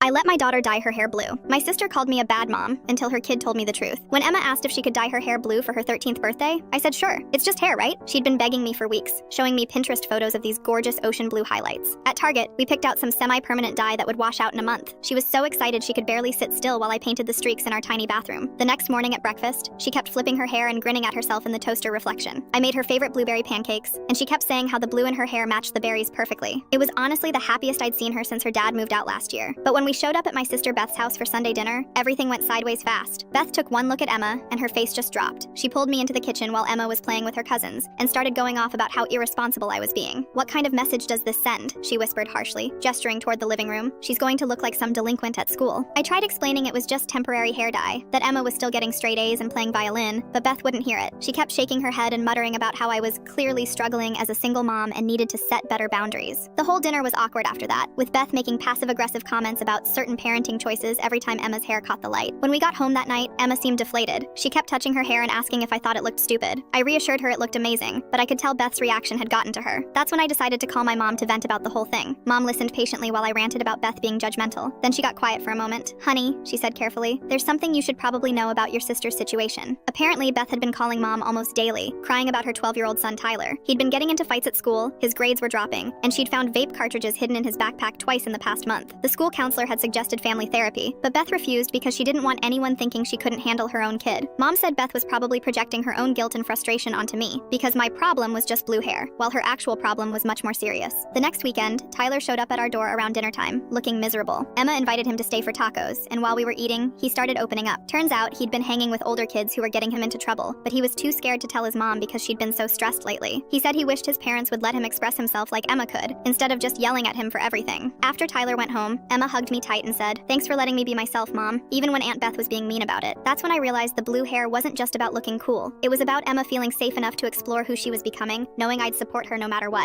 I let my daughter dye her hair blue. My sister called me a bad mom until her kid told me the truth. When Emma asked if she could dye her hair blue for her 13th birthday, I said sure. It's just hair, right? She'd been begging me for weeks, showing me Pinterest photos of these gorgeous ocean blue highlights. At Target, we picked out some semi-permanent dye that would wash out in a month. She was so excited she could barely sit still while I painted the streaks in our tiny bathroom. The next morning at breakfast, she kept flipping her hair and grinning at herself in the toaster reflection. I made her favorite blueberry pancakes, and she kept saying how the blue in her hair matched the berries perfectly. It was honestly the happiest I'd seen her since her dad moved out last year. But when we showed up at my sister Beth's house for Sunday dinner, everything went sideways fast. Beth took one look at Emma, and her face just dropped. She pulled me into the kitchen while Emma was playing with her cousins, and started going off about how irresponsible I was being. "What kind of message does this send?" she whispered harshly, gesturing toward the living room. "She's going to look like some delinquent at school." I tried explaining it was just temporary hair dye, that Emma was still getting straight A's and playing violin, but Beth wouldn't hear it. She kept shaking her head and muttering about how I was clearly struggling as a single mom and needed to set better boundaries. The whole dinner was awkward after that, with Beth making passive-aggressive comments about certain parenting choices every time Emma's hair caught the light. When we got home that night, Emma seemed deflated. She kept touching her hair and asking if I thought it looked stupid. I reassured her it looked amazing, but I could tell Beth's reaction had gotten to her. That's when I decided to call my mom to vent about the whole thing. Mom listened patiently while I ranted about Beth being judgmental. Then she got quiet for a moment. "Honey," she said carefully, "there's something you should probably know about your sister's situation." Apparently, Beth had been calling Mom almost daily, crying about her 12-year-old son Tyler. He'd been getting into fights at school, his grades were dropping, and she'd found vape cartridges hidden in his backpack twice in the past month. The school counselor had suggested family therapy, but Beth refused because she didn't want anyone thinking she couldn't handle her own kid. Mom said Beth was probably projecting her own guilt and frustration onto me, because my problem was just blue hair, while her actual problem was much more serious. The next weekend, Tyler showed up at our door around dinner time, looking miserable. Emma invited him to stay for tacos, and while we were eating, he started opening up. Turns out, he'd been hanging with older kids who were getting him into trouble, but he was too scared to tell his mom because she'd been so stressed lately. He said he wished his parents would let him express himself like Emma could, instead of just yelling at him for everything. After Tyler went home, Emma hugged me tight and said, "Thanks for letting me be myself, Mom," even when Aunt Beth was being mean about it. That's when I realized the blue hair wasn't just about looking cool. It was about Emma feeling safe enough to explore who she was becoming, knowing I'd support her no matter what.